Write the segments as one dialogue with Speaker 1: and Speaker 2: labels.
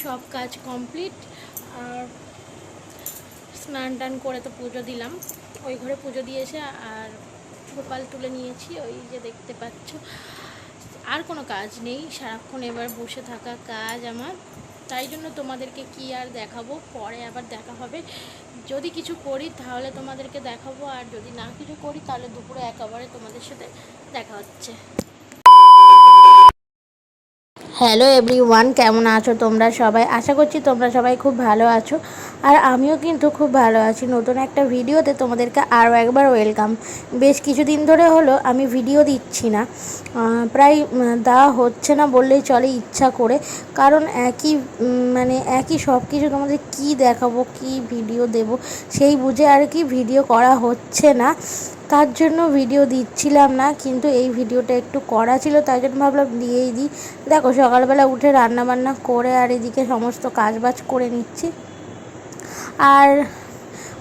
Speaker 1: সব কাজ কমপ্লিট। আর স্নান টান করে তো পুজো দিলাম, ওই ঘরে পুজো দিয়েছে। আর গোপাল তুলে নিয়েছি, ওই যে দেখতে পাচ্ছ। আর কোনো কাজ নেই, সারাক্ষণ এবার বসে থাকা কাজ আমার। তাই জন্য তোমাদেরকে কি আর দেখাবো, পরে আবার দেখা হবে। যদি কিছু করি তাহলে তোমাদেরকে দেখাবো, আর যদি না কিছু করি তাহলে দুপুরে একেবারে তোমাদের সাথে দেখা হচ্ছে। হ্যালো এভরিওয়ান, কেমন আছো তোমরা সবাই? আশা করছি তোমরা সবাই খুব ভালো আছো, আর আমিও কিন্তু খুব ভালো আছি। নতুন একটা ভিডিওতে তোমাদেরকে আরও একবার ওয়েলকাম। বেশ কিছুদিন ধরে হলো আমি ভিডিও দিচ্ছি না, প্রায় দেওয়া হচ্ছে না বললেই চলে, ইচ্ছা করে। কারণ একই সব কিছু তোমাদের কি দেখাবো, কি ভিডিও দেব সেই বুঝে আর কি ভিডিও করা হচ্ছে না। তার জন্য ভিডিও দিচ্ছিলাম না, কিন্তু এই ভিডিওটা একটু করা ছিল, তাই জন্য ভাবলাম দিয়েই দিই। দেখো সকালবেলা উঠে রান্না বান্না করে আর এদিকে সমস্ত কাজবাজ করে নিচ্ছি। আর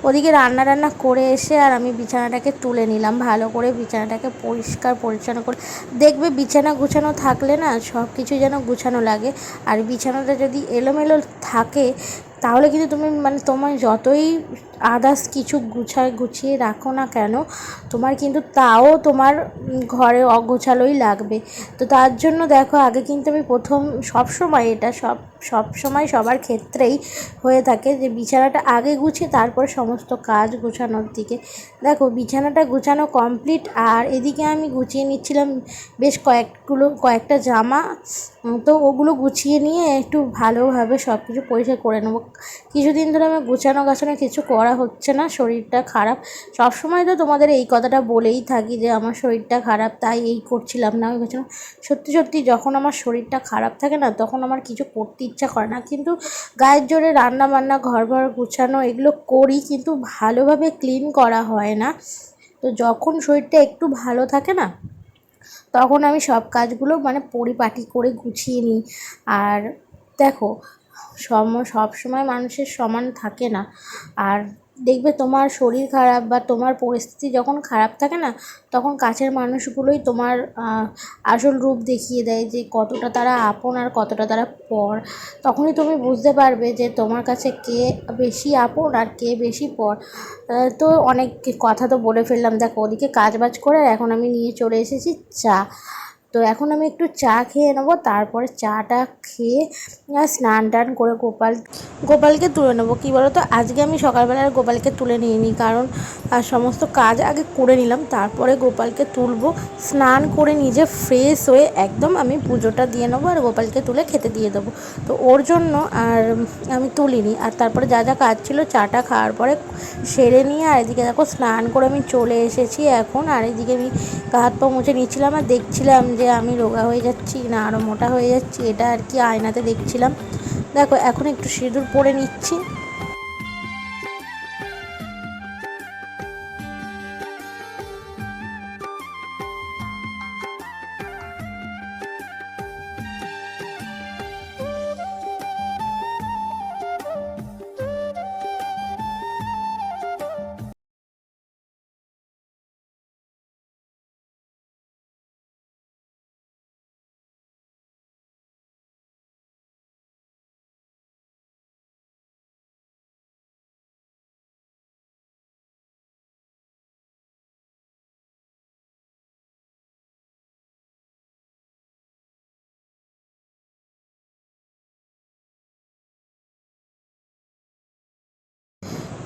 Speaker 1: ওদিকে রান্না করে এসে আর আমি বিছানাটাকে তুলে নিলাম, ভালো করে বিছানাটাকে পরিষ্কার পরিচ্ছন্ন করে। দেখবে বিছানা গুছানো থাকলে না সব কিছু যেন গুছানো লাগে। আর বিছানাটা যদি এলোমেলো থাকে তাহলে কিন্তু তুমি তোমার যতই আদার্স কিছু গুছিয়ে রাখো না কেন, তোমার কিন্তু তাও তোমার ঘরে অগোছালোই লাগবে। তো তার জন্য দেখো, আগে কিন্তু আমি সবসময় এটা সবসময় সবার ক্ষেত্রেই হয়ে থাকে যে বিছানাটা আগে গুছিয়ে তারপর সমস্ত কাজ গোছানোর দিকে। দেখো বিছানাটা গুছানো কমপ্লিট, আর এদিকে আমি গুছিয়ে নিচ্ছিলাম বেশ কয়েকটা জামা। তো ওগুলো গুছিয়ে নিয়ে একটু ভালোভাবে সব কিছু পরিষ্কার করে নেবো। কিছুদিন ধরে আমার গাছানো কিছু করা হচ্ছে না, শরীরটা খারাপ। সবসময় তো তোমাদের এই কথাটা বলেই থাকি যে আমার শরীরটা খারাপ, তাই এই করছিলাম না, ওই করছিলাম। সত্যি সত্যি যখন আমার শরীরটা খারাপ থাকে না, তখন আমার কিছু করতে ইচ্ছা করে না, কিন্তু গায়ের জোরে রান্না বান্না ঘর গুছানো এগুলো করি, কিন্তু ভালোভাবে ক্লিন করা হয় না। তো যখন শরীরটা একটু ভালো থাকে না, তখন আমি সব কাজগুলো পরিপাটি করে গুছিয়ে নিই। আর দেখো সব সময় মানুষের সমান থাকে না। আর দেখবে তোমার শরীর খারাপ বা তোমার পরিস্থিতি যখন খারাপ থাকে না, তখন কাছের মানুষগুলোই তোমার আসল রূপ দেখিয়ে দেয় যে কতটা তারা আপন আর কতটা তারা পর। তখনই তুমি বুঝতে পারবে যে তোমার কাছে কে বেশি আপন আর কে বেশি পর। তো অনেক কথা তো বলে ফেললাম। দেখো ওদিকে কাজবাজ করে এখন আমি নিয়ে চলে এসেছি চা। তো এখন আমি একটু চা খেয়ে নেবো, তারপরে চাটা খেয়ে স্নান টান করে গোপালকে তুলে নেবো। কী বলো তো, আজকে আমি সকালবেলা আর গোপালকে তুলে নিইনি, কারণ সমস্ত কাজ আগে করে নিলাম, তারপরে গোপালকে তুলবো। স্নান করে নিজে ফ্রেশ হয়ে একদম আমি পুজোটা দিয়ে নেবো আর গোপালকে তুলে খেতে দিয়ে দেবো। তো ওর জন্য আর আমি তুলিনি। আর তারপরে যা যা কাজ ছিল চাটা খাওয়ার পরে সেরে নিয়ে, আর এদিকে দেখো স্নান করে আমি চলে এসেছি এখন। আর এদিকে আমি হাত পা মুছে নিচ্ছিলাম আর দেখছিলাম যে আমি রোগা হয়ে যাচ্ছি না আরও মোটা হয়ে যাচ্ছি, এটা আর কি আয়নাতে দেখছিলাম। দেখো এখন একটু সিঁদুর পরে নিচ্ছি।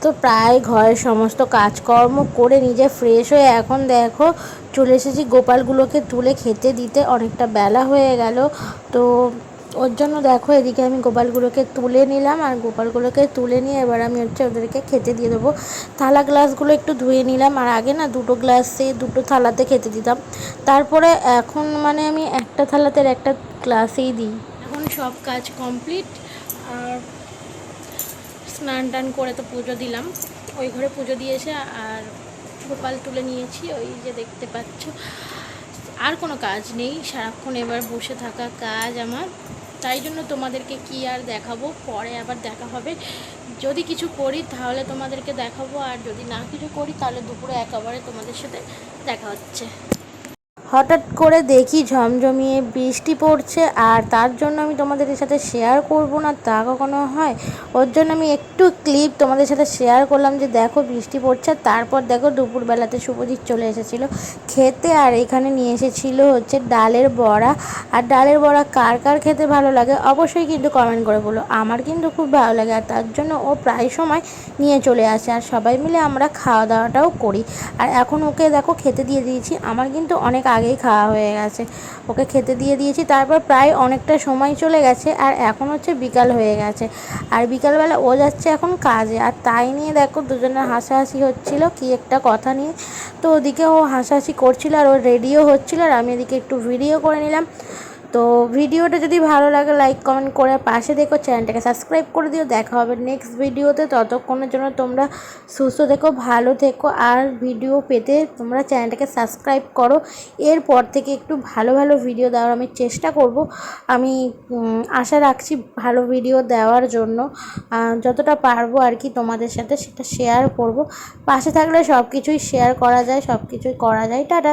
Speaker 1: তো প্রায় ঘরের সমস্ত কাজকর্ম করে নিজে ফ্রেশ হয়ে এখন দেখো চলে এসেছি গোপালগুলোকে তুলে খেতে দিতে। অনেকটা বেলা হয়ে গেল, তো ওর জন্য দেখো এদিকে আমি গোপালগুলোকে তুলে নিলাম। আর গোপালগুলোকে তুলে নিয়ে এবার আমি ওদেরকে খেতে দিয়ে দেবো। থালা গ্লাসগুলো একটু ধুয়ে নিলাম, আর আগে না দুটো গ্লাসে দুটো থালাতে খেতে দিতাম, তারপরে এখন আমি একটা থালাতে একটা গ্লাসেই দিই। এখন সব কাজ কমপ্লিট। আর স্নান টান করে তো পুজো দিলাম, ওই ঘরে পুজো দিয়েছে। আর গোপাল তুলে নিয়েছি, ওই যে দেখতে পাচ্ছ। আর কোনো কাজ নেই, সারাক্ষণ এবার বসে থাকা কাজ আমার। তাই জন্য তোমাদেরকে কি আর দেখাবো, পরে আবার দেখা হবে। যদি কিছু করি তাহলে তোমাদেরকে দেখাবো, আর যদি না কিছু করি তাহলে দুপুরে একেবারে তোমাদের সাথে দেখা হচ্ছে। হঠাৎ করে দেখি ঝমঝমিয়ে বৃষ্টি পড়ছে, আর তার জন্য আমি তোমাদের সাথে শেয়ার করব না তা কখনো হয়। ওর জন্য আমি একটু ক্লিপ তোমাদের সাথে শেয়ার করলাম যে দেখো বৃষ্টি পড়ছে। তারপর দেখো দুপুরবেলাতে শুভজিৎ চলে এসেছিলো খেতে, আর এখানে নিয়ে এসেছিলো হচ্ছে ডালের বড়া। আর ডালের বড়া কার কার খেতে ভালো লাগে অবশ্যই কিন্তু কমেন্ট করে বলো। আমার কিন্তু খুব ভালো লাগে, আর তার জন্য ও প্রায় সময় নিয়ে চলে আসে, আর সবাই মিলে আমরা খাওয়া দাওয়াটাও করি। আর এখন ওকে দেখো খেতে দিয়ে দিয়েছি, আমার কিন্তু অনেক আগেই খাওয়া হয়ে গেছে। ওকে খেতে দিয়ে দিয়েছি, তারপর প্রায় অনেকটা সময় চলে গেছে, আর এখন হচ্ছে বিকাল হয়ে গেছে। আর বিকালবেলা ও যাচ্ছে এখন কাজে, আর তাই নিয়ে দেখো দুজনের হাসাহাসি হচ্ছিল কি একটা কথা নিয়ে। তো ওদিকে ও হাসাহাসি করছিল আর ও রেডিও হচ্ছিল, আর আমি এদিকে একটু ভিডিও করে নিলাম। তো ভিডিওটা যদি ভালো লাগে লাইক কমেন্ট করে পাশে দেখো, চ্যানেলটাকে সাবস্ক্রাইব করে দিও। দেখা হবে নেক্সট ভিডিওতে, ততক্ষণের জন্য তোমরা সুস্থ থেকো, ভালো থেকো, আর ভিডিও পেতে তোমরা চ্যানেলটাকে সাবস্ক্রাইব করো। এরপর থেকে একটু ভালো ভালো ভিডিও দেওয়ার আমি চেষ্টা করব। আমি আশা রাখছি ভালো ভিডিও দেওয়ার জন্য, যতটা পারবো আর কি তোমাদের সাথে সেটা শেয়ার করব। পাশে থাকলে সব কিছুই শেয়ার করা যায়, সব কিছুই করা যায়। টাটা।